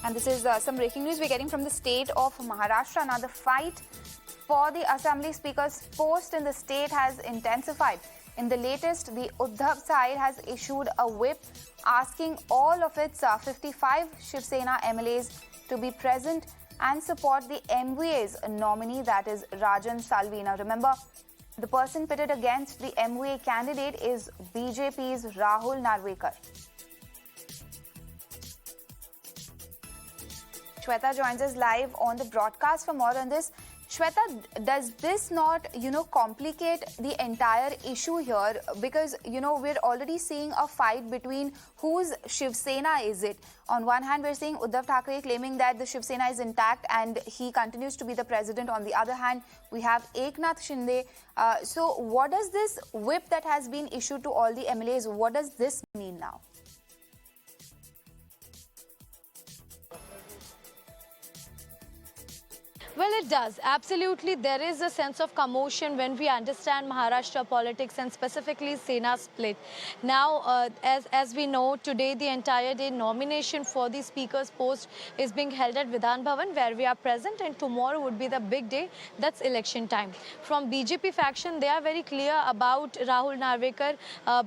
And this is some breaking news we're getting from the state of Maharashtra. Now, the fight for the Assembly Speaker's post in the state has intensified. In the latest, the Uddhav side has issued a whip asking all of its 55 Shiv Sena MLAs to be present and support the MVA's nominee, that is Rajan Salvi. Now, remember, the person pitted against the MVA candidate is BJP's Rahul Narvekar. Shweta joins us live on the broadcast for more on this. Shweta, does this not, complicate the entire issue here? Because, we're already seeing a fight between whose Shiv Sena is it. On one hand, we're seeing Uddhav Thackeray claiming that the Shiv Sena is intact and he continues to be the president. On the other hand, we have Eknath Shinde. So what does this whip that has been issued to all the MLAs, what does this mean now? Well, it does. Absolutely. There is a sense of commotion when we understand Maharashtra politics and specifically Sena split. Now, as we know, today the entire day nomination for the Speaker's post is being held at Vidhan Bhavan, where we are present, and tomorrow would be the big day. That's election time. From BJP faction, they are very clear about Rahul Narvekar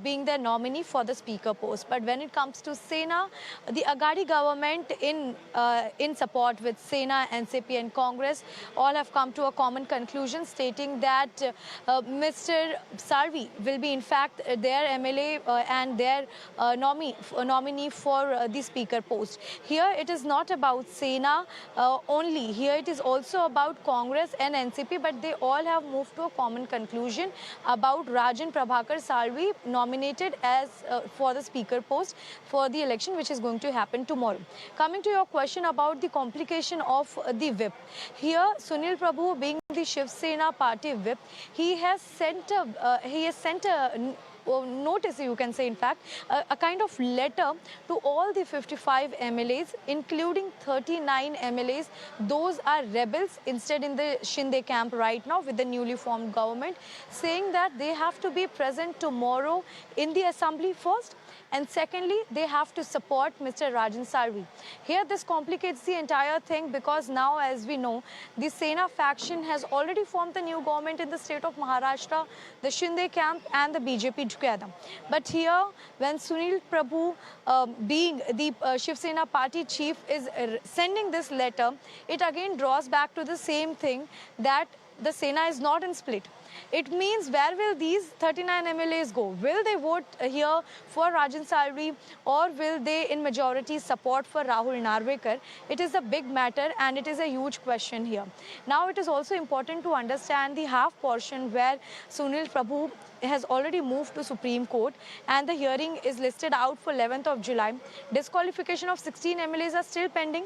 being their nominee for the Speaker post. But when it comes to Sena, the Agadhi Government in support with Sena, NCP and Congress all have come to a common conclusion stating that Mr. Salvi will be in fact their MLA and their nominee for the Speaker post. Here it is not about Sena only. Here it is also about Congress and NCP, but they all have moved to a common conclusion about Rajan Salvi nominated as for the Speaker post for the election which is going to happen tomorrow. Coming to your question about the complication of the whip. Here, Sunil Prabhu, being the Shiv Sena party whip, he has sent a notice, you can say, in fact, a kind of letter to all the 55 MLAs, including 39 MLAs. Those are rebels instead in the Shinde camp right now with the newly formed government, saying that they have to be present tomorrow in the assembly first. And secondly, they have to support Mr. Rajan Salvi. Here, this complicates the entire thing because now, as we know, the Sena faction has already formed the new government in the state of Maharashtra, the Shinde camp and the BJP together. But here, when Sunil Prabhu, being the Shiv Sena party chief, is sending this letter, it again draws back to the same thing that the Sena is not in split. It means where will these 39 MLAs go? Will they vote here for Rajan Salvi or will they in majority support for Rahul Narvekar? It is a big matter and it is a huge question here. Now it is also important to understand the half portion where Sunil Prabhu has already moved to Supreme Court and the hearing is listed out for 11th of July. Disqualification of 16 MLAs are still pending.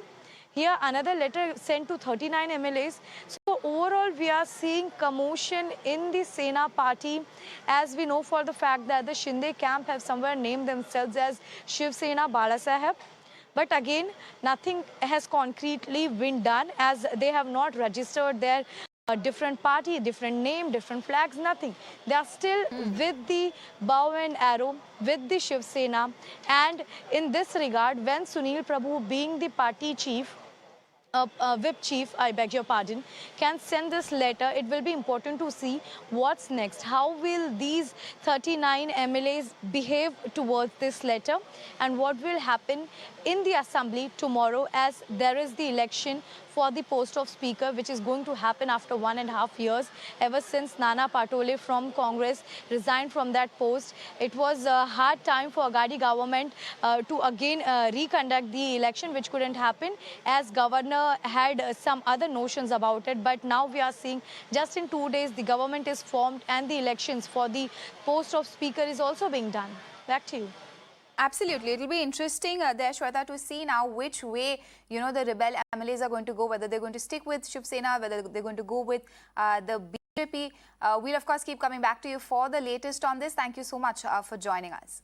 Here, another letter sent to 39 MLAs. So, overall, we are seeing commotion in the Sena party, as we know for the fact that the Shinde camp have somewhere named themselves as Shiv Sena Balasaheb. But again, nothing has concretely been done as they have not registered their different party, different name, different flags, nothing. They are still with the bow and arrow, with the Shiv Sena. And in this regard, when Sunil Prabhu, being the party chief, whip chief, I beg your pardon, can send this letter, it will be important to see what's next. How will these 39 MLAs behave towards this letter and what will happen in the assembly tomorrow as there is the election for the post of Speaker, which is going to happen after 1.5 years. Ever since Nana Patole from Congress resigned from that post, it was a hard time for Agadhi government to again reconduct the election, which couldn't happen as governor had some other notions about it. But now we are seeing just in 2 days, the government is formed and the elections for the post of Speaker is also being done. Back to you. Absolutely. It will be interesting there, Shweta, to see now which way, the rebel MLAs are going to go, whether they're going to stick with Shiv Sena, whether they're going to go with the BJP. We'll, of course, keep coming back to you for the latest on this. Thank you so much for joining us.